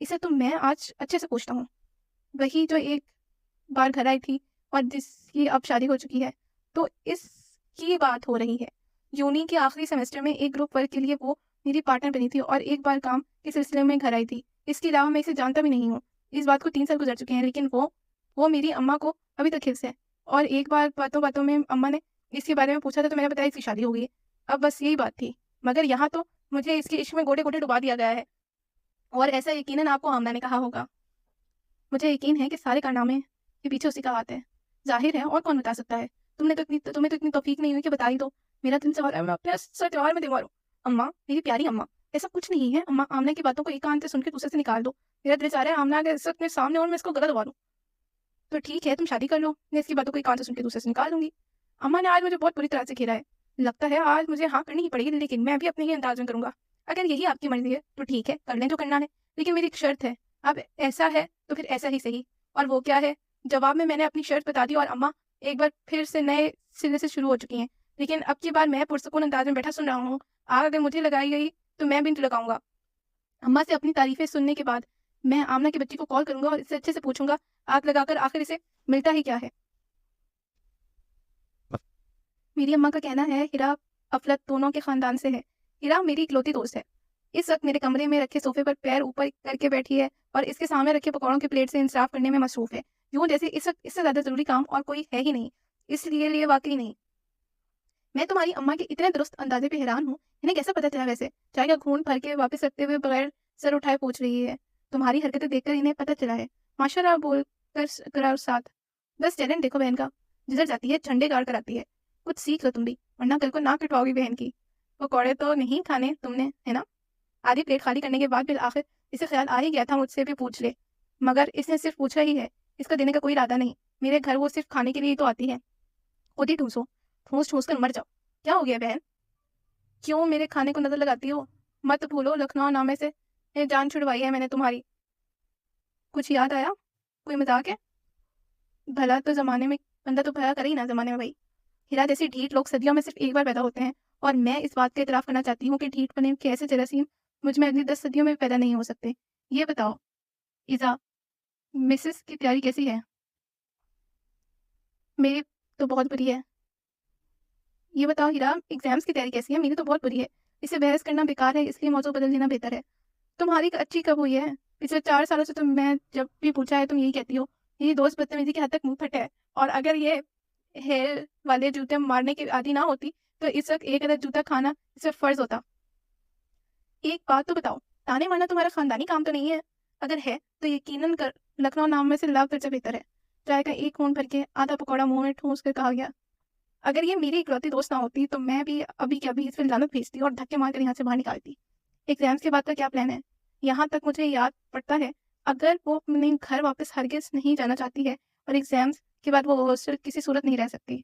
اسے تو میں آج اچھے سے پوچھتا ہوں، وہی جو ایک بار گھر آئی تھی اور جس کی اب شادی ہو چکی ہے، تو اس کی بات ہو رہی ہے۔ یونی کے آخری سیمسٹر میں ایک گروپ ورک کے لیے وہ میری پارٹنر بنی تھی اور ایک بار کام کے سلسلے میں گھر آئی تھی۔ اس کے علاوہ میں اسے جانتا بھی نہیں ہوں۔ اس بات کو 3 سال گزر چکے ہیں، لیکن وہ میری اماں کو ابھی تک حفظ ہے۔ اور ایک بار باتوں باتوں میں اماں نے اس کے بارے میں پوچھا تھا تو میں نے بتایا اس کی شادی ہو گئی ہے۔ اب بس یہی بات تھی، مگر یہاں تو مجھے اس کے عشق میں گوٹے گوٹے ڈبا دیا گیا ہے، اور ایسا یقیناً آپ کو آمنہ نے کہا ہوگا۔ مجھے یقین ہے کہ سارے کارنامے کے پیچھے اسی کا ہاتھ ہے۔ ظاہر ہے، اور کون بتا سکتا ہے؟ تمہیں تو اتنی توفیق نہیں ہوئی کہ بتا ہی دو۔ میرا دل چاہ رہا ہے میں اپنے سر تہوار میں دے ماروں۔ اماں، میری پیاری اماں، ایسا کچھ نہیں ہے۔ اماں، آمنہ کی باتوں کو ایک کان سے سن کے دوسرے سے نکال دو۔ میرا دل چاہ رہا ہے آمنہ کے اس وقت میرے سامنے اور میں اس کو گلا دبا دوں۔ تو ٹھیک ہے، تم شادی کر لو، میں اس کی باتوں کو ایک کان سے سن کے دوسرے سے نکال دوں گی۔ اماں نے آج مجھے بہت بری طرح سے گھیرا ہے، لگتا ہے آج مجھے ہاں کرنی ہی پڑے گی، لیکن میں بھی اپنے ہی انداز میں کروں گا۔ اگر یہی آپ کی مرضی ہے تو ٹھیک ہے، کر لیں جو کرنا ہے، لیکن میری ایک شرط ہے۔ اب ایسا ہے تو پھر ایسا ہی صحیح۔ اور وہ کیا ہے؟ جواب میں نے اپنی شرط بتا دی اور اماں ایک بار پھر سے نئے سرے سے شروع ہو چکی ہیں، لیکن اب کی بار میں پرسکون انداز میں بیٹھا سن رہا ہوں۔ آگ اگر مجھے لگائی گئی تو میں بھی لگاؤں گا۔ اماں سے اپنی تعریفیں سننے کے بعد میں آمنہ کی بچی کو کال کروں گا اور اس سے اچھے سے پوچھوں گا آگ لگا کر آخر اسے ملتا ہی کیا ہے۔ میری اماں کا کہنا ہے ہیرا افلت دونوں کے خاندان سے ہے۔ ہیرا میری اکلوتی دوست ہے۔ اس وقت میرے کمرے میں رکھے صوفے پر پیر اوپر کر کے بیٹھی ہے اور اس کے سامنے رکھے پکوڑوں کی پلیٹ سے انصراف کرنے میں مصروف ہے، یوں جیسے اس وقت اس سے زیادہ ضروری کام اور کوئی ہے ہی نہیں۔ اس لیے واقعی نہیں۔ میں تمہاری اماں کے اتنے درست اندازے پہ حیران ہوں، انہیں کیسے پتہ چلا؟ ویسے چائے کا گھونٹ بھر کے واپس رکھتے ہوئے بغیر سر اٹھائے پوچھ رہی ہے۔ تمہاری حرکتیں دیکھ کر انہیں پتہ چلا ہے، ماشاءاللہ بول کر کرا ساتھ۔ بس ٹیلنٹ دیکھو بہن کا، جدھر جاتی ہے جھنڈے گاڑ کر آتی ہے۔ کچھ سیکھ لو تم بھی، ورنہ کل کو ناک کٹواؤ گی بہن کی۔ پکوڑے تو نہیں کھانے تم نے، ہے نا؟ آدھی پلیٹ خالی کرنے کے بعد بالآخر اسے خیال آ ہی گیا تھا مجھ سے بھی پوچھ لے، مگر اس نے صرف پوچھا ہی ہے، اس کا دینے کا کوئی ارادہ نہیں۔ میرے گھر وہ صرف کھانے کے لیے ہی تو آتی ہے۔ خود ہی ٹھوسو، ٹھوس ٹھوس کر مر جاؤ۔ کیا ہو گیا بہن؟ کیوں میرے کھانے کو نظر لگاتی ہو؟ مت بھولو لکھنؤ نامے سے جان چھڑوائی ہے میں نے تمہاری۔ کچھ یاد آیا؟ کوئی مذاق ہے؟ بھلا تو زمانے میں بندہ تو بھلا کرے ہی نا زمانے میں بھائی۔ ہیرا جیسے ڈھیٹ لوگ صدیوں میں صرف ایک بار پیدا ہوتے ہیں، اور میں اس بات کا اعتراف کرنا چاہتی ہوں کہ ڈھیٹ پنے کے ایسے جراثیم مجھ میں اگلی 10 صدیوں میں پیدا نہیں ہو سکتے۔ یہ بتاؤ ایزا، مسز کی تیاری کیسی ہے؟ میری تو بہت بری ہے۔ یہ بتاؤ ہیرا، ایگزامس کی تیاری کیسی ہے؟ میری تو بہت بری ہے۔ اسے بحث کرنا بیکار ہے، اس لیے موضوع بدل دینا بہتر ہے۔ تمہاری اچھی کب ہوئی ہے؟ پچھلے 4 سالوں سے تم میں جب بھی پوچھا ہے تم یہی کہتی ہو۔ یہ دوست بدتمیزی کی حد تک منہ پھٹ ہے، اور اگر یہ ہیل والے جوتے مارنے کی عادی نہ ہوتی تو اس وقت ایک عدد جوتا کھانا اس پہ فرض ہوتا۔ ایک بات تو بتاؤ، تانے مارنا تمہارا خاندانی کام تو نہیں ہے؟ اگر ہے تو یقیناً لکھنؤ نام میں سے لاکھ درجہ بہتر ہے۔ چائے کا ایک گھونٹ بھر کے آدھا پکوڑا منہ میں ٹھونس کر کہا گیا۔ اگر یہ میری اکلوتی دوست نہ ہوتی تو میں بھی ابھی کے ابھی اس پہ لعنت بھیجتی اور دھکے مار کر یہاں سے باہر نکالتی۔ ایگزامس کے بعد کا کیا پلان ہے؟ یہاں تک مجھے یاد پڑتا ہے اگر وہ اپنے گھر واپس ہرگز نہیں جانا چاہتی ہے اور ایگزامس کے بعد وہ ہاسٹل کسی صورت نہیں رہ سکتی۔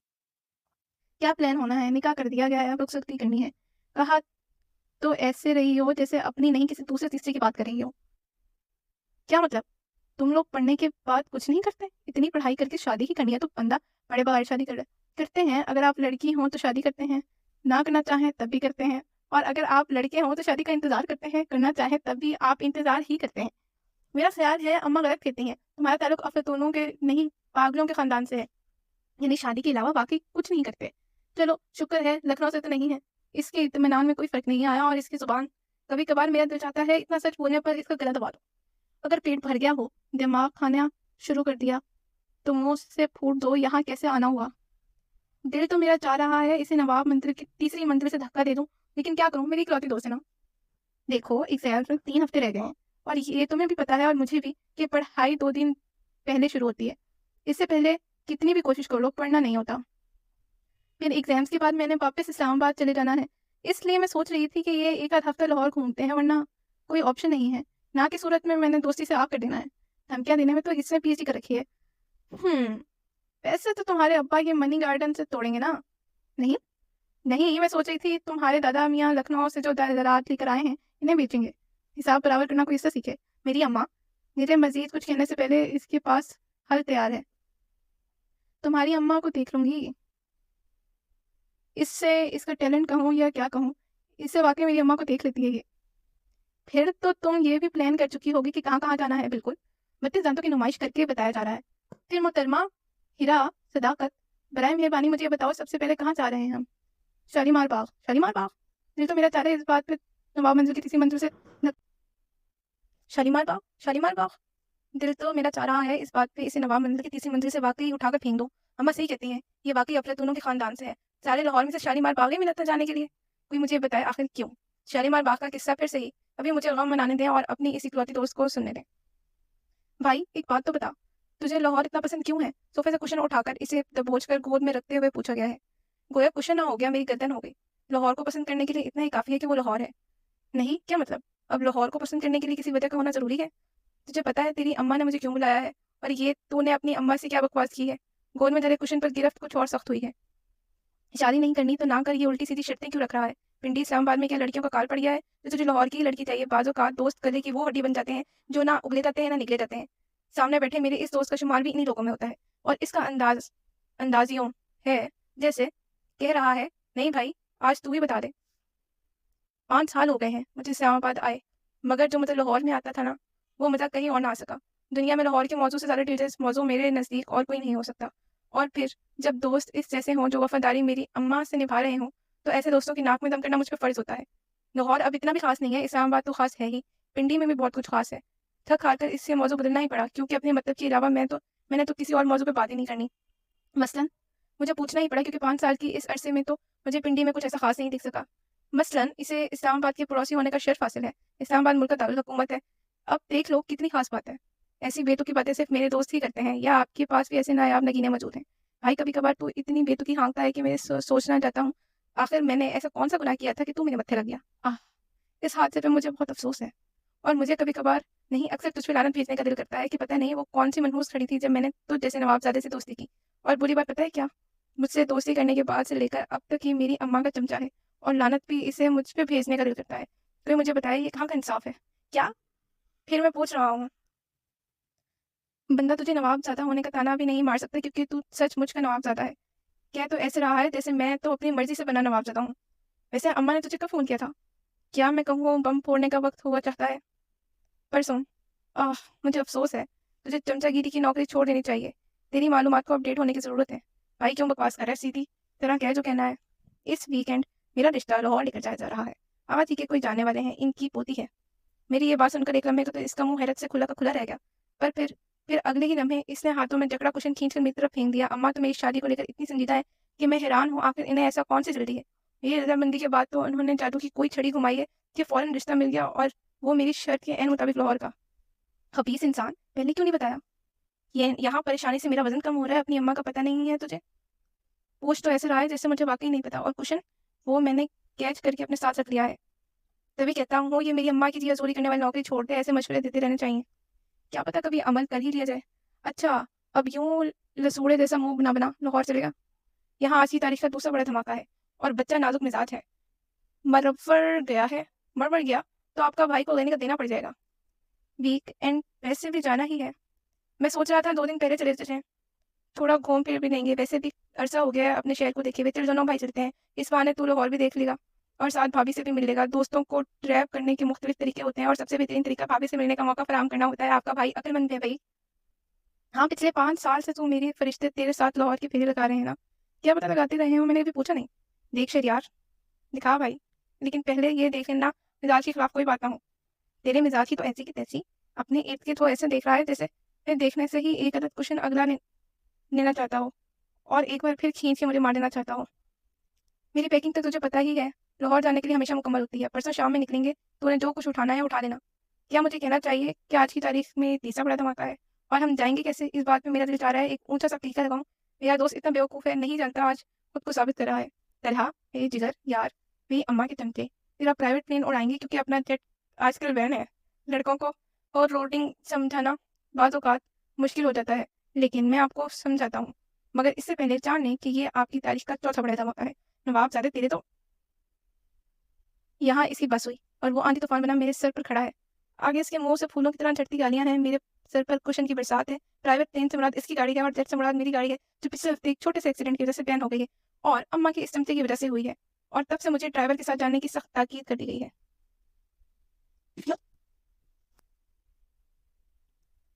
کیا پلان ہونا ہے؟ نکاح کر دیا گیا ہے، اب رخصتی کرنی ہے۔ کہا تو ایسے رہی ہو جیسے اپنی نہیں کسی دوسرے تیسرے کی بات کر رہی ہو۔ کیا مطلب؟ تم لوگ پڑھنے کے بعد کچھ نہیں کرتے؟ اتنی پڑھائی کر کے شادی ہی کرنی ہے تو بندہ پڑھے بغیر شادی کرتے ہیں۔ اگر آپ لڑکی ہوں تو شادی کرتے ہیں، نہ کرنا چاہیں تب بھی کرتے ہیں، اور اگر آپ لڑکے ہوں تو شادی کا انتظار کرتے ہیں، کرنا چاہیں تب بھی آپ انتظار ہی کرتے ہیں۔ میرا خیال ہے اماں غلط کہتی ہیں، تمہارا تعلق افلاطونوں کے نہیں پاگلوں کے خاندان سے ہے، یعنی شادی کے علاوہ باقی کچھ نہیں کرتے۔ چلو شکر ہے لکھنؤ سے تو نہیں ہے۔ اس کے اطمینان میں کوئی فرق نہیں آیا، اور اس کی زبان کبھی کبھار میرا دل چاہتا ہے اتنا سچ بولنے پر اس کا گلا دبا دو۔ اگر پیٹ بھر گیا ہو، دماغ کھانا شروع کر دیا تو منہ سے پھوٹ دو یہاں کیسے آنا ہوا۔ دل تو میرا چاہ رہا ہے اسے نواب منتر کی تیسری منزل سے دھکا دے دوں، لیکن کیا کروں، میری اکلوتی دوست ہے نا۔ دیکھو ایگزام میں 3 ہفتے رہ گئے ہیں، اور یہ تمہیں بھی پتا ہے اور مجھے بھی کہ پڑھائی 2 دن پہلے شروع ہوتی ہے۔ اس سے پہلے کتنی بھی کوشش کر لو پڑھنا نہیں ہوتا۔ پھر ایگزامس کے بعد میں نے واپس اسلام آباد چلے جانا ہے، اس لیے میں سوچ رہی تھی کہ یہ 1 آدھ ہفتہ لاہور گھومتے ہیں، ورنہ کوئی آپشن نہیں ہے۔ نہ کی صورت میں نے دوستی سے آگ کر دینا ہے، دھمکیاں دینے میں تو اس نے پی ایچ ڈی کر رکھی ہے۔ ویسے تو تمہارے ابا یہ منی گارڈن سے توڑیں گے نا؟ نہیں، میں سوچ رہی تھی تمہارے دادا میاں لکھنؤ سے جو زراعت لے کر آئے ہیں انہیں بیچیں گے، حساب برابر کرنا کوئی اس سے سیکھے۔ میری اماں، میرے مزید کچھ کہنے سے پہلے اس کے پاس حل تیار ہے۔ تمہاری اماں کو دیکھ لوں گی، اس سے اس کا ٹیلنٹ کہوں یا کیا کہوں، اس سے واقعی میری اماں کو دیکھ لیتی ہے یہ۔ پھر تو تم یہ بھی پلان کر چکی ہوگی کہ کہاں کہاں جانا ہے. بالکل 32 دانتوں کی نمائش کر کے بتایا جا رہا ہے. پھر محترمہ ہیرا صداقت، برائے مہربانی مجھے یہ بتاؤ سب سے پہلے کہاں جا رہے ہیں ہم؟ شالیمار باغ. شالیمار باغ؟ دل تو میرا چاہ رہا ہے اس بات پہ نواب منزل کی تیسری منزل سے شالیمار باغ. شالیمار باغ؟ دل تو میرا چاہ رہا ہے اس بات پہ اسے نواب منزل کی تیسری منزل سے واقعی اٹھا کر پھینک دو. اماں صحیح کہتی ہیں، یہ واقعی افلاطونوں کے خاندان سے ہے. سارے لاہور میں سے شالیمار باغ ہی ملا تھا جانے کے لیے. کوئی مجھے بتائے آخر کیوں؟ شالیمار باغ کا قصہ پھر صحیح، ابھی مجھے غم منانے دیں اور اپنی اسی اکلوتی دوست کو سننے دیں. بھائی ایک بات تو بتا، تجھے لاہور اتنا پسند کیوں ہے؟ صوفے سے کشن اٹھا کر اسے دبوچ کر گود میں رکھتے ہوئے پوچھا گیا ہے. گویا کشن نہ ہو گیا، میری گردن ہو گئی. لاہور کو پسند کرنے کے لیے اتنا ہی کافی ہے کہ وہ لاہور ہے. نہیں کیا مطلب؟ اب لاہور کو پسند کرنے کے لیے کسی وجہ کا ہونا ضروری ہے؟ تجھے پتا ہے تیری اماں نے مجھے کیوں بلایا ہے؟ اور یہ تو نے اپنی اماں سے کیا بکواس کی ہے؟ گود میں دھرے کشن پر گرفت کچھ اور سخت ہوئی ہے. شادی نہیں کرنی تو نہ کر، یہ الٹی سیدھی شرطیں کیوں رکھ رہا ہے؟ پنڈی اسلام آباد میں کیا لڑکیوں کا کال پڑ گیا ہے جو تجھے لاہور کی ہی لڑکی چاہیے؟ بعض اوقات دوست گلے کی وہ ہڈی بن جاتے ہیں جو نہ اگلے جاتے ہیں نہ نکلے جاتے ہیں. سامنے بیٹھے میرے اس دوست کا شمار بھی انہی لوگوں میں ہوتا ہے، اور اس کا انداز یوں ہے جیسے کہہ رہا ہے نہیں بھائی آج تو ہی بتا دے. 5 سال ہو گئے ہیں مجھے اسلام آباد آئے، مگر جو مجھے لاہور میں آتا تھا نا وہ مزہ کہیں اور نہ آ سکا. دنیا میں لاہور کے موضوع سے زیادہ دلچسپ موضوع میرے نزدیک اور کوئی نہیں ہو سکتا. اور پھر جب دوست اس جیسے ہوں جو وفاداری میری اماں سے نبھا رہے ہوں تو ایسے دوستوں کی ناک میں دم کرنا مجھ پہ فرض ہوتا ہے. لاہور اب اتنا بھی خاص نہیں ہے، اسلام آباد تو خاص ہے ہی، پنڈی میں بھی بہت کچھ خاص ہے. تھک ہار کر اس سے موضوع بدلنا ہی پڑا کیونکہ اپنے مطلب کے علاوہ میں نے تو کسی اور موضوع پہ بات ہی نہیں کرنی. مثلاً مجھے پوچھنا ہی پڑا کیونکہ 5 سال کی اس عرصے میں تو مجھے پنڈی میں کچھ ایسا خاص نہیں دکھ سکا. مثلاً اسے اسلام آباد کے پڑوسی ہونے کا شرف حاصل ہے. اسلام آباد ملک کا دارالحکومت ہے. اب دیکھ لو کتنی خاص بات ہے. ایسی بیتوکی باتیں صرف میرے دوست ہی کرتے ہیں یا آپ کے پاس بھی ایسے نایاب نگینے موجود ہیں؟ بھائی کبھی کبھار تو اتنی بیتوکی ہانکتا ہے کہ میں سوچنا چاہتا ہوں آخر میں نے ایسا کون سا گناہ کیا تھا کہ تو میرے متھے لگ گیا. اس حادثے پہ مجھے بہت افسوس ہے، اور مجھے کبھی کبھار نہیں اکثر تجھ پہ لعنت بھیجنے کا دل کرتا ہے کہ پتہ نہیں وہ کون سی منحوس کھڑی تھی جب میں نے تجھ جیسے نواب زادے سے دوستی کی. اور بری بات پتہ ہے کیا؟ مجھ سے دوستی کرنے کے بعد سے لے کر اب تک یہ میری اماں کا چمچا ہے، اور لعنت بھی اسے مجھ پہ بھیجنے کا دل کرتا ہے. تو مجھے بتائے یہ کہاں کا انصاف ہے؟ کیا؟ پھر میں پوچھ رہا ہوں. بندہ تجھے نواب زادہ ہونے کا تانا بھی نہیں مار سکتا کیونکہ تو سچ مجھ کا نواب زادہ ہے. کیا تو ایسے رہا ہے جیسے میں تو اپنی مرضی سے بنا نواب زادہ ہوں. ویسے اماں نے تجھے کب فون کیا تھا؟ کیا میں کہوں بم پھوڑنے کا وقت ہوا چاہتا ہے؟ پرسوں. مجھے افسوس ہے. تجھے چمچا گیری کی نوکری چھوڑ دینی چاہیے. تیری معلومات کو اپڈیٹ ہونے کی ضرورت ہے. بھائی کیوں بکواس کر رہا ہے؟ سیدھی طرح کہہ جو کہنا ہے. اس ویکینڈ میرا رشتہ لاہور لے کر جایا جا رہا ہے. آواز ہی کے کوئی جانے والے ہیں، ان کی پوتی ہے. میری یہ بات سن کر ایک لمحے تو اس کا منہ حیرت سے کھلا کا کھلا رہ گیا، پر پھر اگلے ہی لمحے اس نے ہاتھوں میں جکڑا کشن کھینچ کر میری طرف پھینک دیا. اماں تو میری شادی کو لے کر اتنی سنجیدہ ہے کہ میں حیران ہوں آخر انہیں ایسا کون سی جلدی ہے. یہ رضامندی کے بعد تو انہوں نے جادو کی کوئی چھڑی گھمائی ہے کہ فوراً رشتہ مل گیا، اور وہ میری شرط کے عین مطابق لاہور کا. خبیث انسان، پہلے کیوں نہیں بتایا؟ یہاں پریشانی سے میرا وزن کم ہو رہا ہے. اپنی اماں کا پتہ نہیں ہے تجھے؟ پوچھ تو ایسے رہا ہے جیسے مجھے واقعی نہیں پتا. اور کشن وہ میں نے کیچ کر کے اپنے ساتھ رکھ لیا ہے. تبھی کہتا ہوں یہ میری اماں کی جیا زوری کرنے والی نوکری چھوڑ دے. ایسے مشورے دیتے رہنے چاہیے، کیا پتا کبھی عمل کر ہی لیا جائے. اچھا اب یوں لسوڑے جیسا منہ نہ بنا، لاہور چلے گا. یہاں آج کی تاریخ کا دوسرا بڑا دھماکہ ہے، اور بچہ نازک مزاج ہے. مرور گیا تو آپ کا بھائی کو لینے کا دینا پڑ جائے گا. ویک اینڈ ویسے بھی جانا ہی ہے. میں سوچ رہا تھا 2 دن پہلے چلے جائیں، تھوڑا گھوم پھر بھی لیں گے. ویسے بھی عرصہ ہو گیا ہے اپنے شہر کو دیکھے ہوئے. چل دونوں بھائی چلتے ہیں. اس بہانے تو لاہور بھی دیکھ لے گا اور ساتھ بھابھی سے بھی مل لے گا. دوستوں کو ٹریپ کرنے کے مختلف طریقے ہوتے ہیں اور سب سے بہترین طریقہ بھابھی سے ملنے کا موقع فراہم کرنا ہوتا ہے. آپ کا بھائی عقل مند ہے بھائی. ہاں پچھلے 5 سال سے تو میرے فرشتے تیرے ساتھ لاہور کے پھیرے لگا رہے ہیں نا. کیا پتہ لگاتے رہے ہوں، میں نے ابھی پوچھا نہیں. دیکھ شہریار دکھا بھائی، لیکن پہلے یہ دیکھ لینا مزاج کے خلاف کوئی بات نہ ہو. تیرے مزاج کی تو ایسی کی تیسی. اپنے ارد گرد تو ایسے دیکھ رہا ہے جیسے پھر دیکھنے سے ہی ایک عدد کشن اگلا لینا چاہتا ہو اور ایک بار پھر کھینچ کے مجھے مار دینا چاہتا ہو. میری پیکنگ تو تجھے پتہ ہی ہے لاہور جانے کے لیے ہمیشہ مکمل ہوتی ہے. پرسوں شام میں نکلیں گے. تو نے جو کچھ اٹھانا ہے اٹھا لینا. کیا مجھے کہنا چاہیے کہ آج کی تاریخ میں تیسرا بڑا دھماکہ ہے، اور ہم جائیں گے کیسے؟ اس بات میں میرا دل چاہ رہا ہے ایک اونچا سا ٹیکہ لگاؤں. میرا دوست اتنا بیوقوف ہے، نہیں جانتا آج خود کو ثابت کر رہا ہے. طلحہ اے جگر یار، میری اماں کے چمچے تیرا پرائیویٹ پلین اڑائیں گے کیونکہ اپنا جیٹ آج کل بین ہے. لڑکوں کو اور روڈنگ سمجھانا بعض اوقات مشکل ہو جاتا ہے، لیکن میں آپ کو سمجھاتا ہوں. مگر اس سے پہلے جان لیں کہ یہ آپ کی تاریخ کا چوتھا بڑا دھماکہ ہے. نواب زادے تیرے تو یہاں اس کی بس ہوئی اور وہ آندھی طوفان بنا میرے سر پر کھڑا ہے. آگے اس کے منہ سے پھولوں کی طرح جھڑتی گالیاں ہیں. میرے سر پر کشن کی برسات ہے. پرائیویٹ پلین سے مراد اس کی گاڑی ہے اور جیٹ سے مراد میری گاڑی ہے جو پچھلے ہفتے ایک چھوٹے سے ایکسیڈنٹ کی وجہ سے بین ہو گئی ہے اور اماں کے اس چمچے کی وجہ سے ہوئی ہے. اور تب سے مجھے ڈرائیور کے ساتھ جانے کی سخت تاکید کر دی گئی ہے.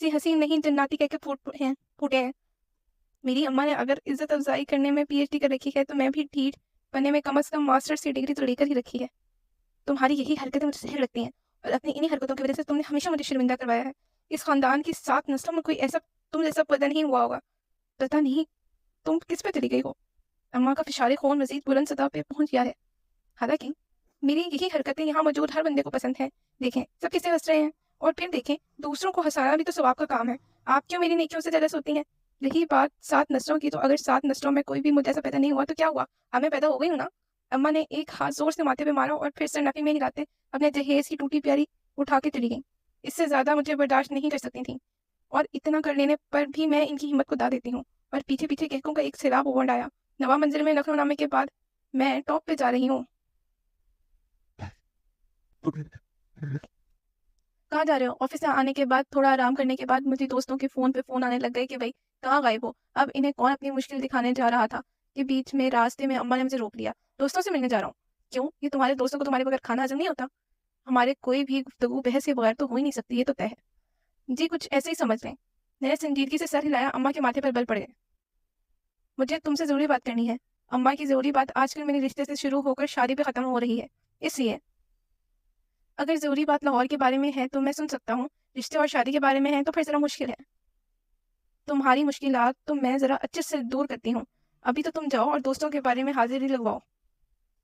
سی حسین نہیں جناتی کہہ کے پھوٹے ہیں. میری اماں نے اگر عزت افزائی کرنے میں پی ایچ ڈی کر رکھی ہے تو میں بھی ٹھیٹ بننے میں کم از کم ماسٹرز کی ڈگری تو لے کر ہی رکھی ہے. تمہاری یہی حرکتیں مجھے صحیح لگتی ہیں اور اپنی انہی حرکتوں کی وجہ سے تم نے ہمیشہ مجھے شرمندہ کروایا ہے. اس خاندان کی 7 نسلوں میں کوئی ایسا تم جیسا پیدا نہیں ہوا ہوگا. پتہ نہیں تم کس پہ چلی گئی ہو. اماں کا فشار خون مزید بلند سطح پہ پہنچ گیا ہے. حالانکہ میری یہی حرکتیں یہاں موجود ہر بندے کو پسند ہیں. دیکھیں سب کس سے ہنس رہے ہیں اور پھر دیکھیں دوسروں کو ہنسانا بھی تو ثواب کا کام ہے. آپ کیوں میری نیکیوں سے جلس ہوتی ہیں؟ رہی بات 7 نسلوں کی، تو اگر 7 نسلوں میں کوئی بھی مجھ جیسا پیدا نہیں ہوا تو کیا ہوا؟ ہمیں پیدا ہو گئی ہوں نا. اماں نے ایک ہاتھ زور سے ماتھے پہ مارا اور پھر سر نفی میں ہلاتے اپنے جہیز کی ٹوٹی پیاری اٹھا کے چلی گئیں. اس سے زیادہ مجھے برداشت نہیں کر سکتی تھیں اور اتنا کر لینے پر بھی میں ان کی ہمت کو دا دیتی ہوں. اور پیچھے پیچھے کہکوں کا ایک سیلاب ابھر آیا. 9واں منزل میں لکھنؤ نامے کے بعد میں ٹاپ پہ جا رہی ہوں. کہاں جا رہے ہو؟ آفس سے آنے کے بعد تھوڑا آرام کرنے کے بعد مجھے دوستوں کے فون پہ فون آنے لگ گئے کہ بھائی کہاں غائب ہو. اب انہیں کون اپنی مشکل دکھانے جا رہا تھا کہ بیچ میں راستے میں اماں نے مجھے روک لیا. دوستوں سے ملنے جا رہا ہوں. کیوں؟ یہ تمہارے دوستوں کو تمہارے بغیر کھانا ہضم نہیں ہوتا؟ ہمارے کوئی بھی گفتگو بحث کے بغیر تو ہو ہی نہیں سکتی، یہ تو طے ہے. جی کچھ ایسے ہی سمجھ لیں. میں نے سنجیدگی سے سر ہلایا. اماں کے ماتھے پر بل پڑے. مجھے تم سے ضروری بات کرنی ہے. اماں کی ضروری بات آج کل میرے رشتے سے شروع ہو کر شادی پہ ختم ہو رہی ہے. اس لیے اگر ضروری بات لاہور کے بارے میں ہے تو میں سن سکتا ہوں، رشتے اور شادی کے بارے میں ہے تو پھر ذرا مشکل ہے. تمہاری مشکلات تو میں ذرا اچھے سے دور کرتی ہوں. ابھی تو تم جاؤ اور دوستوں کے بارے میں حاضری لگواؤ.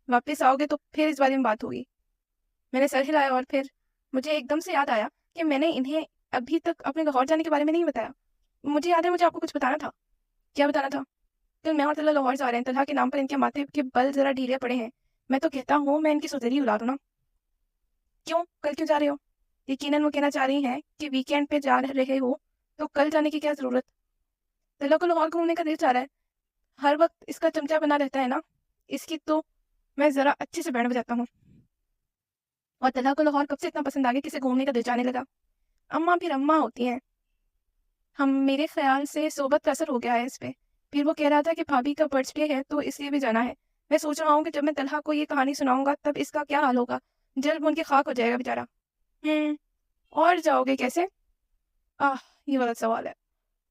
واپس آؤ گے تو پھر اس بارے میں بات ہوگی. میں نے سر ہلایا اور پھر مجھے ایک دم سے یاد آیا کہ میں نے انہیں ابھی تک اپنے لاہور جانے کے بارے میں نہیں بتایا. مجھے یاد ہے مجھے آپ کو کچھ بتانا تھا. کیا بتانا تھا؟ کل میں اور طلحہ لاہور جا رہے ہیں. طلحہ کے نام پر ان کے ماتھے کے بل ذرا ڈھیلے پڑے ہیں. میں تو کہتا ہوں میں ان کی سوتیلی اولاد ہوں نا. کیوں؟ کل کیوں جا رہے ہو؟ یقیناً وہ کہنا چاہ رہی ہیں کہ ویکینڈ پہ جا رہے ہو تو کل جانے کی کیا ضرورت. طلحہ کو لاہور گھومنے کا دل چاہ رہا ہے. ہر وقت اس کا چمچا بنا رہتا ہے نا. اس کی تو میں ذرا اچھے سے بینڈ بجاتا ہوں. اور طلحہ کو لاہور کب سے اتنا پسند آ گیا کسی گھومنے کا دل چاہنے لگا. اماں پھر اماں ہوتی ہیں. ہم میرے خیال سے صحبت کا اثر ہو گیا ہے اس پہ. پھر وہ کہہ رہا تھا کہ بھابھی کا برتھ ڈے ہے تو اس لیے بھی جانا ہے. میں سوچ رہا ہوں کہ جب میں طلحہ کو یہ کہانی سناؤں گا تب اس کا کیا حال ہوگا. جلد ان کے خاک ہو جائے گا بیچارہ. اور جاؤ گے کیسے؟ یہ غلط سوال ہے.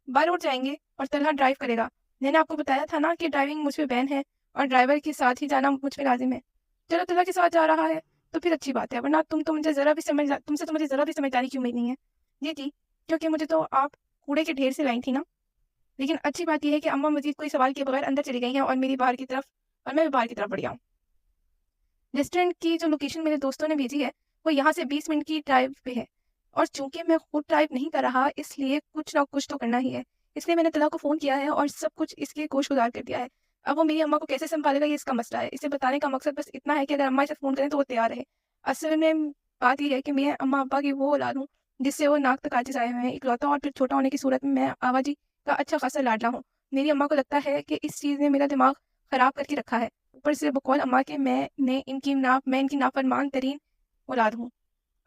بائی روڈ جائیں گے اور طلحہ ڈرائیو کرے گا. میں نے آپ کو بتایا تھا نا کہ ڈرائیونگ مجھ پہ بین ہے اور ڈرائیور کے ساتھ ہی جانا مجھ پہ لازم ہے. چلو طلحہ کے ساتھ جا رہا ہے تو پھر اچھی بات ہے، ورنہ تم سے مجھے ذرا بھی سمجھداری کی امید نہیں ہے. جی کیونکہ مجھے تو آپ کوڑے کے ڈھیر سے لائی تھی نا. لیکن اچھی بات یہ ہے کہ اماں مزید کوئی سوال کے بغیر اندر چلی گئی ہیں اور میں بھی باہر کی طرف بڑھ گیا ہوں. ریسٹورینٹ کی جو لوکیشن میرے دوستوں نے بھیجی ہے وہ یہاں سے 20 منٹ کی ڈرائیو پہ ہے، اور چونکہ میں خود ڈرائیو نہیں کر رہا اس لیے کچھ نہ کچھ تو کرنا ہی ہے. اس لیے میں نے طلحہ کو فون کیا ہے اور سب کچھ اس کے گوش گزار کر دیا ہے. اب وہ میری اماں کو کیسے سنبھالے گا یہ اس کا مسئلہ ہے. اسے بتانے کا مقصد بس اتنا ہے کہ اگر اماں اسے فون کریں تو وہ تیار ہے. اصل میں بات یہ ہے کہ میں اماں ابا کی وہ اولاد ہوں جس سے وہ ناک تک عاجز آئے ہوئے ہیں. اکلوتا اور پھر چھوٹا ہونے کی صورت میں آوا جی کا اچھا خاصا لاڈلا ہوں. میری اماں کو لگتا ہے کہ اس چیز نے میرا دماغ خراب کر کے رکھا ہے. اوپر سے بقول اماں کے میں ان کی نافرمان ترین اولاد ہوں.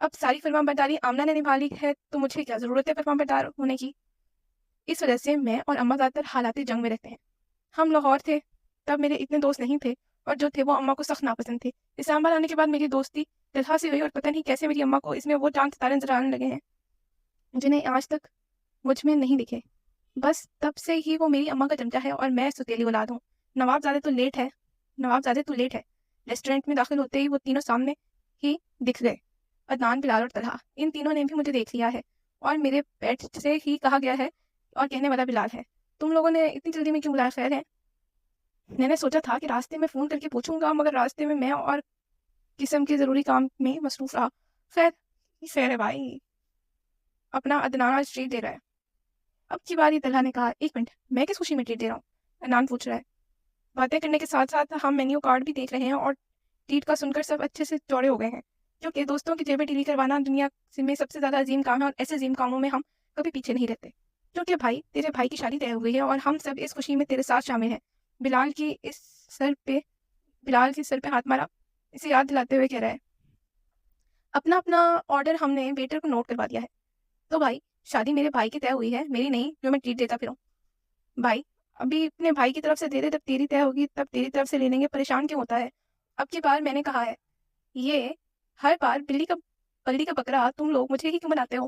اب ساری فرمان برداری آمنہ نے نبھا لی ہے تو مجھے کیا ضرورت ہے فرمان بردار ہونے کی. اس وجہ سے میں اور اماں زیادہ تر حالات جنگ میں رہتے ہیں. ہم لاہور تھے تب میرے اتنے دوست نہیں تھے، اور جو تھے وہ اماں کو سخت ناپسند تھے. اسلام آباد آنے کے بعد میری دوستی طلحہ سے ہوئی اور پتہ نہیں کیسے میری اماں کو اس میں وہ چاند ستارے نظر آنے لگے ہیں جنہیں آج تک مجھ میں نہیں دکھے. بس تب سے ہی وہ میری اماں کا چمچا ہے اور میں ستیلی اولاد ہوں. نواب زادہ تو لیٹ ہے. ریسٹورینٹ میں داخل ہوتے ہی وہ تینوں سامنے ہی دکھ گئے. عدنان، بلال اور طلحہ. ان تینوں نے بھی مجھے دیکھ لیا ہے اور میرے پیٹ سے ہی کہا گیا ہے اور کہنے والا بلال ہے. تم لوگوں نے اتنی جلدی میں کیوں بلایا؟ خیر ہے؟ میں نے سوچا تھا کہ راستے میں فون کر کے پوچھوں گا، مگر راستے میں اور قسم کے ضروری کام میں مصروف رہا. خیر ہے بھائی. اپنا عدنان آج ٹریٹ دے رہا ہے. اب کی باری. طلحہ نے کہا. 1 منٹ، میں کس خوشی میں ٹریٹ دے رہا ہوں؟ عدنان پوچھ رہا ہے. باتیں کرنے کے ساتھ ساتھ ہم مینیو کارڈ بھی دیکھ رہے ہیں اور ٹریٹ کا سن کر سب اچھے سے چوڑے ہو گئے ہیں، کیونکہ دوستوں کی جیبیں ڈھیلی کروانا دنیا میں سب سے زیادہ عظیم کام ہے، اور ایسے عظیم کاموں میں ہم کبھی پیچھے نہیں رہتے. کیونکہ بھائی تیرے بھائی کی شادی طے ہو گئی ہے اور ہم سب اس خوشی میں تیرے ساتھ شامل ہیں. بلال کے سر پہ ہاتھ مارا، اسے یاد دلاتے ہوئے کہہ رہا ہے. اپنا آرڈر ہم نے ویٹر کو نوٹ کروا دیا ہے. تو بھائی شادی میرے بھائی کی طے ہوئی ہے، میری نہیں جو میں ٹریٹ دیتا پھروں. بھائی ابھی اپنے بھائی کی طرف سے دے دے، تب تیری طے ہوگی تب تیری طرف سے لے لیں گے. پریشان کیوں ہوتا ہے؟ اب کی بار میں نے کہا ہے، یہ ہر بار بلی کا بکرا تم لوگ مجھے ہی کیوں بناتے ہو؟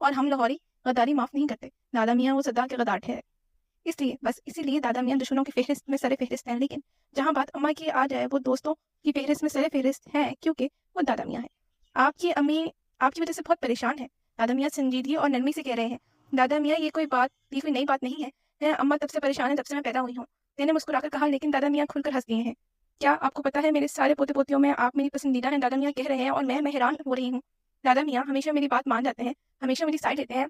اور ہم لاہوری غداری معاف نہیں کرتے. دادا میاں وہ صدا کے غدار ٹھہرے. اسی لیے دادا میاں دشمنوں کی فہرست میں سر فہرست ہیں. لیکن جہاں بات اماں کی آ جائے وہ دوستوں کی فہرست میں سر فہرست ہے کیونکہ وہ دادا میاں ہیں. آپ کی امی آپ کی وجہ سے بہت پریشان ہے. دادا میاں سنجیدگی اور نرمی سے کہہ رہے ہیں. دادا میاں یہ کوئی نئی بات نہیں ہے. اماں تب سے پریشان ہے جب سے میں پیدا ہوئی ہوں. میں نے مسکرا کر کہا. لیکن دادا میاں کھل کر ہنس دیے ہیں. کیا آپ کو پتا ہے میرے سارے پوتے پوتیوں میں آپ میری پسندیدہ ہیں؟ دادا میاں کہہ رہے ہیں اور میں حیران ہو رہی ہوں. دادا میاں ہمیشہ میری بات مان جاتے ہیں, ہمیشہ میری سائڈ لیتے ہیں,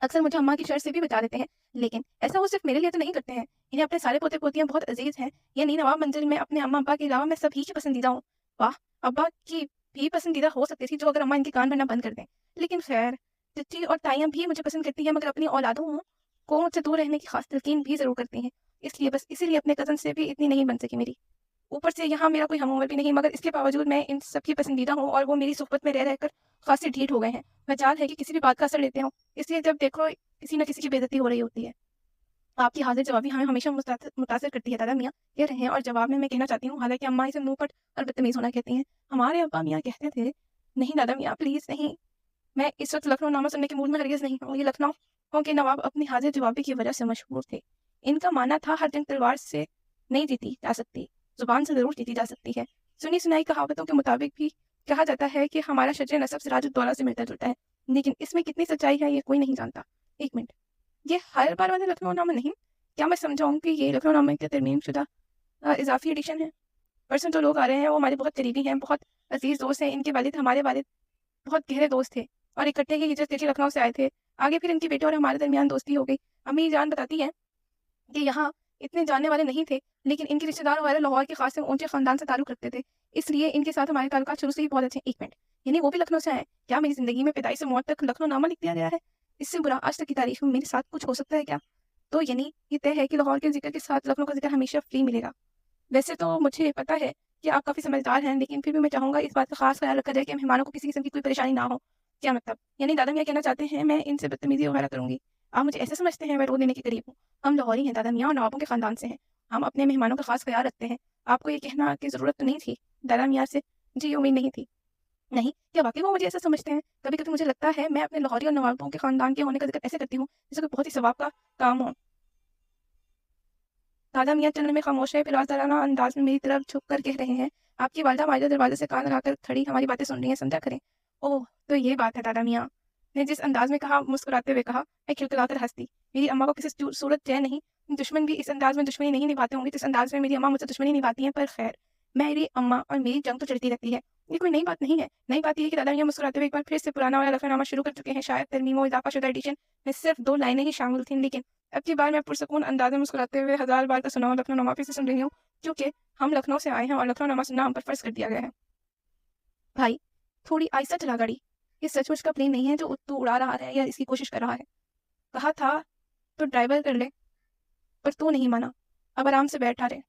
اکثر مجھے اماں کی شر سے بھی بچا دیتے ہیں. لیکن ایسا وہ صرف میرے لیے تو نہیں کرتے ہیں. انہیں اپنے سارے پوتے پوتیاں بہت عزیز ہیں. یعنی نواب منزل میں اپنے اماں ابا کے علاوہ میں سب ہی کی پسندیدہ ہوں. واہ, ابا کی بھی پسندیدہ ہو سکتی تھی جو اگر اماں ان کے کان بھرنا بند کر دیں. لیکن خیر, چچی اور تائیاں بھی مجھے پسند کرتی ہیں مگر اپنی اولادوں کو مجھ سے دور رہنے کی خاص تلقین بھی ضرور کرتی ہیں. اسی لیے اپنے کزن سے بھی اتنی نہیں بن سکی میری. اوپر سے یہاں میرا کوئی ہم عمر بھی نہیں, مگر اس کے باوجود میں ان سب کی پسندیدہ ہوں اور وہ میری صحبت میں رہ کر خاصے ڈھیٹ ہو گئے ہیں. مجال ہے کہ کسی بھی بات کا اثر لیتے ہوں, اس لیے جب دیکھو کسی نہ کسی کی بے عزتی ہو رہی ہوتی ہے. آپ کی حاضر جوابی ہمیں ہمیشہ متاثر کرتی ہے. دادا میاں کہہ رہے ہیں اور جواب میں کہنا چاہتی ہوں, حالانکہ اماں اسے منہ پٹ اور بدتمیز ہونا کہتی ہیں. ہمارے ابا میاں کہتے تھے. نہیں دادا میاں پلیز نہیں, میں اس وقت لکھنؤ نامہ سننے کے موڈ میں ہرگز نہیں ہوں. یہ لکھنؤ کے نواب اپنی حاضر جوابی کی وجہ سے مشہور تھے. ان کا ماننا تھا ہر جنگ تلوار سے نہیں جیتی جا سکتی, زبان سے ضرور جیتی جا سکتی ہے. سنی سنائی کہاوتوں کے مطابق بھی کہا جاتا ہے کہ ہمارا شجر نسب سراج الدولہ سے ملتا جلتا ہے. لیکن اس میں کتنی سچائی ہے یہ کوئی نہیں جانتا. ایک منٹ, یہ ہر بار والا لکھنؤ نامہ نہیں, کیا میں سمجھاؤں کہ یہ لکھنؤ نامہ کے ترمیم شدہ اضافی ایڈیشن ہے؟ پرسن جو لوگ آ رہے ہیں وہ ہمارے بہت قریبی ہیں, بہت عزیز دوست ہیں. ان کے والد ہمارے والد بہت گہرے دوست تھے اور اکٹھے ہی ہجرت کے لکھنؤ سے آئے تھے. آگے پھر ان کے بیٹے اور ہمارے درمیان دوستی ہو گئی. امی جان بتاتی ہیں کہ یہاں اتنے جاننے والے نہیں تھے, لیکن ان کے رشتے دار وغیرہ لاہور کے خاص اونچے خاندان سے تعلق رکھتے تھے, اس لیے ان کے ساتھ ہمارے تعلقات شروع سے ہی بہت اچھے. ایک منٹ, یعنی وہ بھی لکھنؤ سے آئے؟ کیا میری زندگی میں پیدائش سے موت تک لکھنؤ نامہ لکھ دیا گیا ہے؟ اس سے برا آج تک کی تاریخ میں میرے ساتھ کچھ ہو سکتا ہے کیا؟ تو یعنی یہ طے ہے کہ لاہور کے ذکر کے ساتھ لکھنؤ کا ذکر ہمیشہ فری ملے گا. ویسے تو مجھے پتا ہے کہ آپ کافی سمجھدار ہیں, لیکن پھر بھی میں چاہوں گا اس بات کا خاص خیال رکھا جائے کہ مہمانوں کو کسی قسم کی کوئی پریشانی نہ ہو. کیا مطلب؟ یعنی دادا میاں کہنا چاہتے ہیں میں ان سے بدتمیزی وغیرہ کروں گی؟ آپ مجھے ایسے سمجھتے ہیں میں رو دینے کے قریب ہوں؟ ہم لاہوری ہیں دادا میاں, اور نوابوں کے خاندان سے ہیں. ہم اپنے مہمانوں کا خاص خیال رکھتے ہیں. آپ کو یہ کہنا کی ضرورت تو نہیں تھی دادا میاں سے. جی امید نہیں تھی. نہیں, کیا واقعی وہ مجھے ایسا سمجھتے ہیں؟ کبھی کبھی مجھے لگتا ہے میں اپنے لاہوری اور نوابوں کے خاندان کے ہونے کا ذکر ایسے کرتی ہوں جیسے کہ بہت ہی ثواب کا کام ہو. دادا میاں چلنے میں خاموش ہے, پھر آزادانہ انداز میں میری طرف جھک کر کہہ رہے ہیں. آپ کی والدہ ماجدہ دروازے سے کان لگا کر کھڑی ہماری باتیں سن رہی ہیں, سمجھا کریں. اوہ تو یہ بات ہے. دادا میاں نے جس انداز میں کہا, مسکراتے ہوئے کہا. میں کھلکھلا کر ہنس دی. میری اماں کو کسی صورت چین نہیں. دشمن بھی اس انداز میں دشمنی نہیں نبھاتے ہوں گے جس انداز میں میری اماں مجھ سے دشمنی نبھاتی ہیں. پر خیر, میری اماں اور میری جنگ تو چلتی رہتی ہے, یہ کوئی نئی بات نہیں ہے. نئی بات یہ ہے کہ دادا میاں مسکراتے ہوئے ایک بار پھر سے پرانا والا لکھنؤ نامہ شروع کر چکے ہیں. شاید ترمیم و اضافہ شدہ ایڈیشن میں صرف 2 لائنیں ہی شامل تھیں, لیکن اب کی بار میں پرسکون انداز میں مسکراتے ہوئے 1000 بار کا سنا ہوا لکھنؤ نامہ پھر سے سن رہی ہوں, کیونکہ ہم لکھنؤ سے آئے ہیں اور لکھنؤ نامہ سننا ہم پر فرض کر دیا گیا ہے. بھائی تھوڑی آہستہ چلا گاڑی, یہ سچ مچ کا پلین نہیں ہے جو تو اڑا رہا ہے یا اس کی کوشش کر رہا ہے. کہا تھا تو ڈرائیور کر لے, پر تو نہیں مانا. اب آرام سے بیٹھا رہے.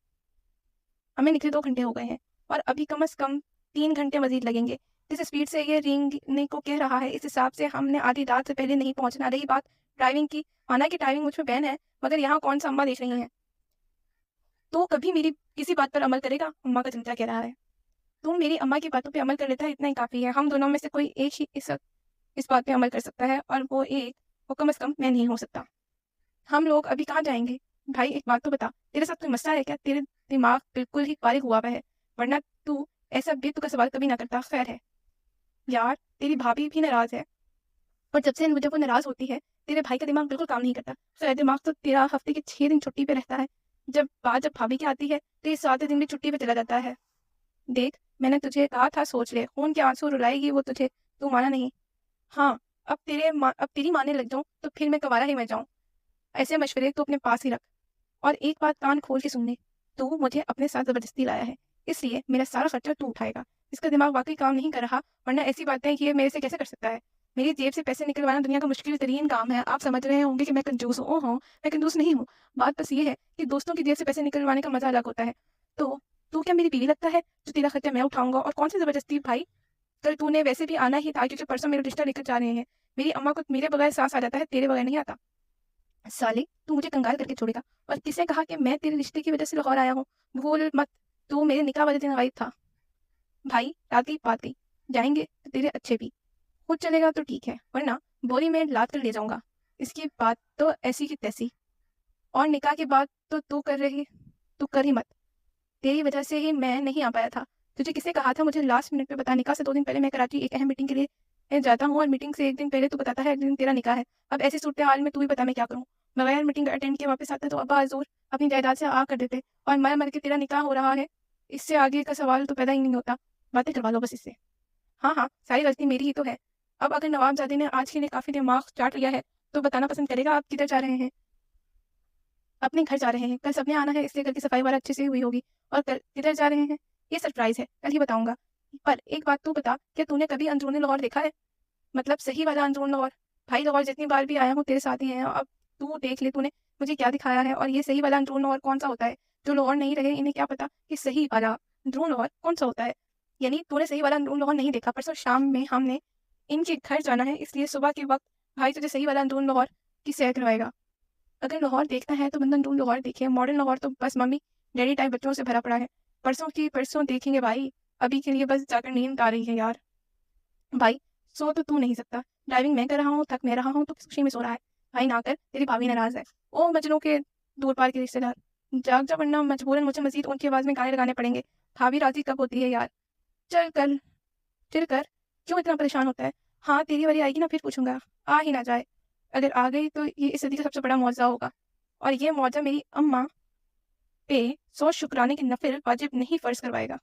ہمیں نکلے 2 گھنٹے ہو گئے ہیں اور ابھی کم از کم 3 گھنٹے مزید لگیں گے. جس اسپیڈ سے یہ رینگنے کو کہہ رہا ہے اس حساب سے ہم نے آدھی رات سے پہلے نہیں پہنچنا. رہی بات ڈرائیونگ کی, مانا کہ ڈرائیونگ مجھ میں بین ہے, مگر یہاں کون سا اماں دیکھ رہی ہیں. تو کبھی میری کسی بات پر عمل کرے گا؟ اماں کا چمچا کہہ رہا ہے. تم میری اماں کی باتوں پہ عمل کر لیتا ہے, اتنا ہی کافی ہے. ہم دونوں میں سے کوئی ایک ہی اس بات پہ عمل کر سکتا ہے, اور وہ کم از کم میں نہیں ہو سکتا. ہم لوگ ابھی کہاں جائیں گے؟ بھائی ایک بات تو بتا, تیرے ساتھ کوئی مسئلہ ہے کیا؟ تیرے دماغ بالکل ہی فارغ ہوا ہوا ہے, ورنہ تو ایسا بے تو کا سوال کبھی نہ کرتا. خیر ہے یار, تیری بھابھی بھی ناراض ہے, اور جب سے مجھے وہ ناراض ہوتی ہے تیرے بھائی کا دماغ بالکل کام نہیں کرتا. خیر, دماغ تو تیرا ہفتے کے 6 دن چھٹی پہ رہتا ہے. جب بھابھی کی آتی ہے تو یہ 7 دن بھی چھٹی پہ چلا جاتا ہے. دیکھ, میں نے تجھے کہا تھا سوچ لے, خون کے آنسو رلائے گی وہ تجھے, تو مانا نہیں. ہاں, اب تیری ماننے لگ جاؤں تو پھر میں گوارا ہی میں جاؤں. ایسے مشورے تو اپنے پاس ہی رکھ. اور ایک بات کان کھول کے سن لے, تو مجھے اپنے ساتھ زبردستی لایا ہے, اس لیے میرا سارا خرچہ تو اٹھائے گا. اس کا دماغ واقعی کام نہیں کر رہا, ورنہ ایسی باتیں یہ میرے سے کیسے کر سکتا ہے؟ میری جیب سے پیسے نکلوانا دنیا کا مشکل ترین کام ہے. آپ سمجھ رہے ہوں گے کہ میں کنجوس ہوں. ہوں, میں کنجوس نہیں ہوں. بات بس یہ ہے کہ دوستوں کی جیب سے پیسے نکلوانے کا مزہ الگ ہوتا ہے. تو کیا میری بیوی لگتا ہے جو تیرا خرچہ میں اٹھاؤں گا؟ اور کون سی زبردستی بھائی, کل تو نے ویسے بھی آنا ہی تھا کیونکہ پرسوں میرا رشتہ لے کر جا رہے ہیں. میری اماں کو میرے بغیر سانس آ جاتا ہے, تیرے بغیر نہیں آتا. سالے, تو مجھے کنگال کر کے چھوڑے گا, اور کس نے کہا کہ میں تیرے رشتے کی وجہ سے لاہور آیا ہوں؟ بھول مت, تو میرے نکاح والے دن غائب تھا. بھائی رات کی بات گئی, جائیں گے تو تیرے اچھے بھی. خود چلے گا تو ٹھیک ہے ورنہ بوری میں لاد کر لے جاؤں گا. اس کی بات تو ایسی کی تیسی. اور نکاح کی بات تو کر ہی مت. تیری وجہ سے ہی میں نہیں آ پایا تھا. تجھے کس نے کہا تھا مجھے لاسٹ منٹ پہ بتا؟ نکاح سے 2 دن پہلے میں کراچی ایک اہم میٹنگ کے لیے جاتا ہوں اور میٹنگ سے 1 دن پہلے تو بتاتا ہے اگلے دن تیرا نکاح ہے. اب ایسی صورتحال میں تو ہی بتا میں کیا کروں. بغیر میٹنگ اٹینڈ کے واپس آتا تو ابا حضور اپنی جائیداد سے آ کر دیتے اور مر مر کے تیرا نکاح ہو رہا ہے. اس سے آگے کا سوال تو پیدا ہی نہیں ہوتا. باتیں کروا لو بس اس سے. ہاں ساری غلطی میری ہی تو ہے. اب اگر نواب زادے نے آج کے لیے کافی دماغ چاٹ لیا ہے تو بتانا پسند کرے گا آپ کدھر جا رہے ہیں؟ اپنے گھر جا رہے ہیں. کل سب نے آنا ہے اس لیے گھر کی صفائی وغیرہ اچھے سے ہوئی ہوگی. اور کل کدھر جا رہے ہیں یہ سرپرائز ہے, کل ہی بتاؤں گا. پر ایک بات تو بتا, کیا تو نے کبھی اندرون لاہور دیکھا ہے؟ مطلب صحیح والا اندرون لاہور. بھائی لاہور جتنی بار بھی آیا ہوں تیرے ساتھ ہی ہیں. اب تو دیکھ لے تو نے مجھے کیا دکھایا ہے. اور یہ صحیح والا اندرون لاہور کون سا ہوتا ہے؟ جو لاہور نہیں رہے انہیں کیا پتا کہ صحیح والا اندرون لاہور کون سا ہوتا ہے. یعنی تو نے صحیح والا اندرون لاہور نہیں دیکھا. پرسوں شام میں ہم نے ان کے گھر جانا ہے اس لیے صبح کے وقت بھائی تجھے صحیح والا اندرون لاہور کی سیر کروائے گا. اگر لاہور دیکھنا ہے تو بندہ اندرون لاہور دیکھے. ماڈرن لاہور تو بس ممی ڈیڈی ٹائپ بچوں سے بھرا پڑا ہے. پرسوں کی پرسوں دیکھیں گے بھائی. ابھی کے لیے بس جا کر نیند آ رہی ہے یار. بھائی سو تو نہیں سکتا. ڈرائیونگ میں کر رہا ہوں, تھک میں رہا ہوں, تو کس خوشی میں سو رہا ہے؟ بھائی نہ کر, تیری بھابھی ناراض ہے. او مجنوں کے دور پار کے رشتے دار, جاگ جا ورنہ مجبوراً مجھے مزید ان کی آواز میں گانے لگانے پڑیں گے. بھابھی راضی کب ہوتی ہے یار؟ چل کر کیوں اتنا پریشان ہوتا ہے؟ ہاں تیری والی آئے گی نا پھر پوچھوں گا. آ ہی نہ جائے. اگر آ گئی تو یہ اس صدی کا سب سے بڑا معجزہ ہوگا. اور یہ معجزہ میری اماں پہ 100 شکرانے کی نفل واجب نہیں فرض کروائے گا.